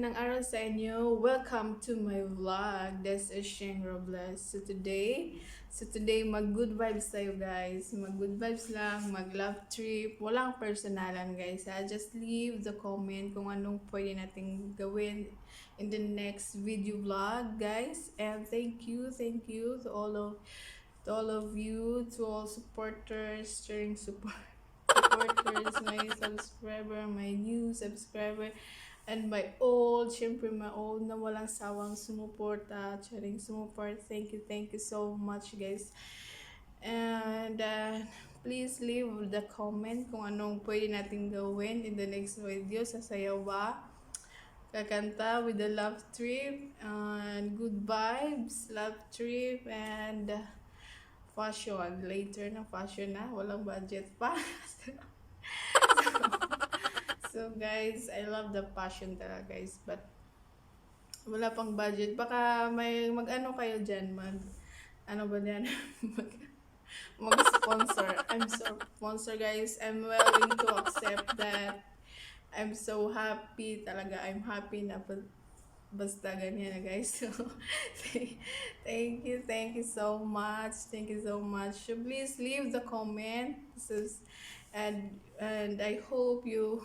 magandang araw sa inyo. Welcome to my vlog. This is Shane Robles. So today mag-good vibes tayo guys. Mag-good vibes lang, mag-love trip. Walang personalan guys. Just leave the comment kung anong pwede nating gawin in the next video vlog guys. And thank you to all of you, to all supporters, supporters, my subscriber, my new subscriber, and my old, syempre my old na walang sawang sumuporta, support. Thank you so much guys. And please leave the comment kung anong pwede natin gawin in the next video. Sasayaw ba? Kakanta with the love trip and good vibes, love trip, and fashion. Later na fashion na. Walang budget pa. So guys, I love the passion talaga guys, but wala pang budget. Baka may mag-ano kayo dyan, ano ba yan? Mag-sponsor. I'm so sponsor guys. I'm willing to accept that. I'm so happy talaga. I'm happy na basta ganyan na guys. So, thank you so much. Thank you so much. So, please leave the comment. And I hope you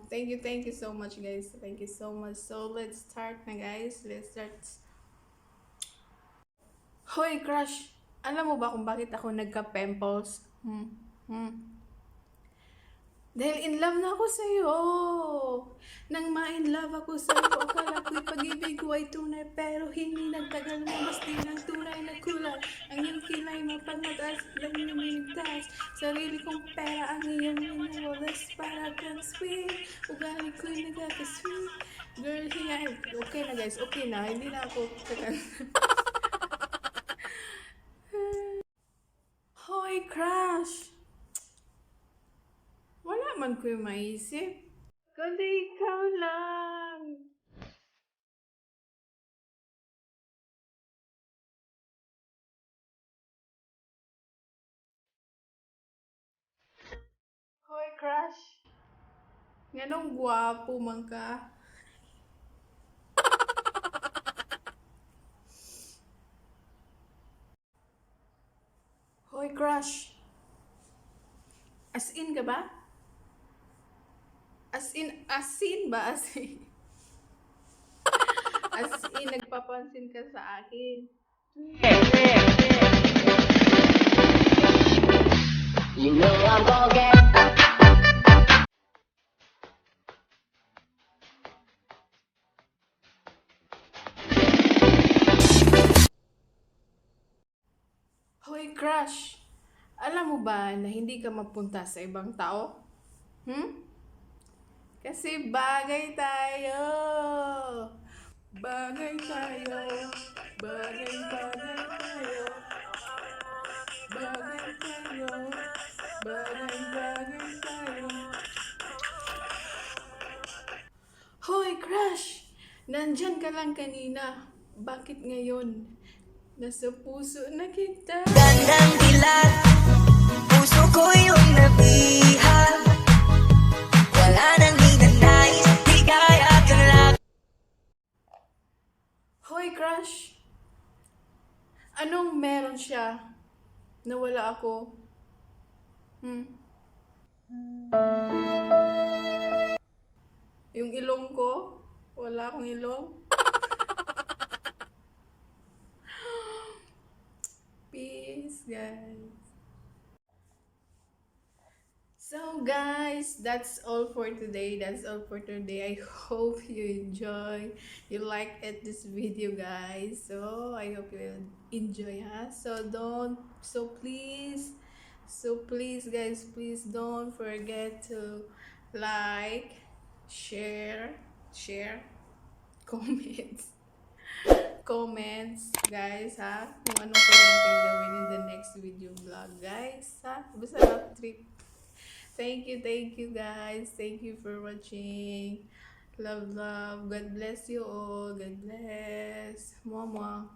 thank you so much guys. Thank you so much. So let's start na guys. Let's start. Hoy crush, alam mo ba kung bakit ako nagka-pimples? Dahil in love na ako sa'yo. Nang ma-in love ako sa'yo, akala ko'y pag-ibig ko ay tunay, pero hindi nagtagal mo, mas di ng tunay na kulay. Ang iyong kilay mapagmataas, lang yung minigtas. Sarili kong pera ang iyong minawalas, para kang sweet. Ugali ko'y nagkaka-sweet. Girl, hinga. Okay na guys, okay na. Hindi na ako tagal. Hoy, crush! Wala man ko yung maisip. Kundi ikaw lang. Hoy, crush. Nganong gwapo man ka. Hoy, crush. As in ka ba? As in ba? As in, nagpapansin ka sa akin. You know I'm gonna get. Hoy, crush. Alam mo ba na hindi ka mapunta sa ibang tao? Kasi bagay tayo. Bagay tayo. Bagay tayo. Bagay tayo. Bagay tayo. Hoy, crush! Nandyan ka lang kanina. Bakit ngayon? Nasa puso na kita. Gandang dilat, puso ko yung nabihag. Wala nang hinanais, di kaya kalak. Hoy, crush! Anong meron siya na wala ako? Yung ilong ko? Wala akong ilong? Peace, guys. So guys, that's all for today. I hope you enjoy. You like it this video guys. So I hope you enjoy so please guys, please don't forget to like, share, comments guys kung anong pwede natin gawin in the next video vlog guys basta love trip. Thank you guys. Thank you for watching. Love. God bless you all. God bless. Mwah mwah.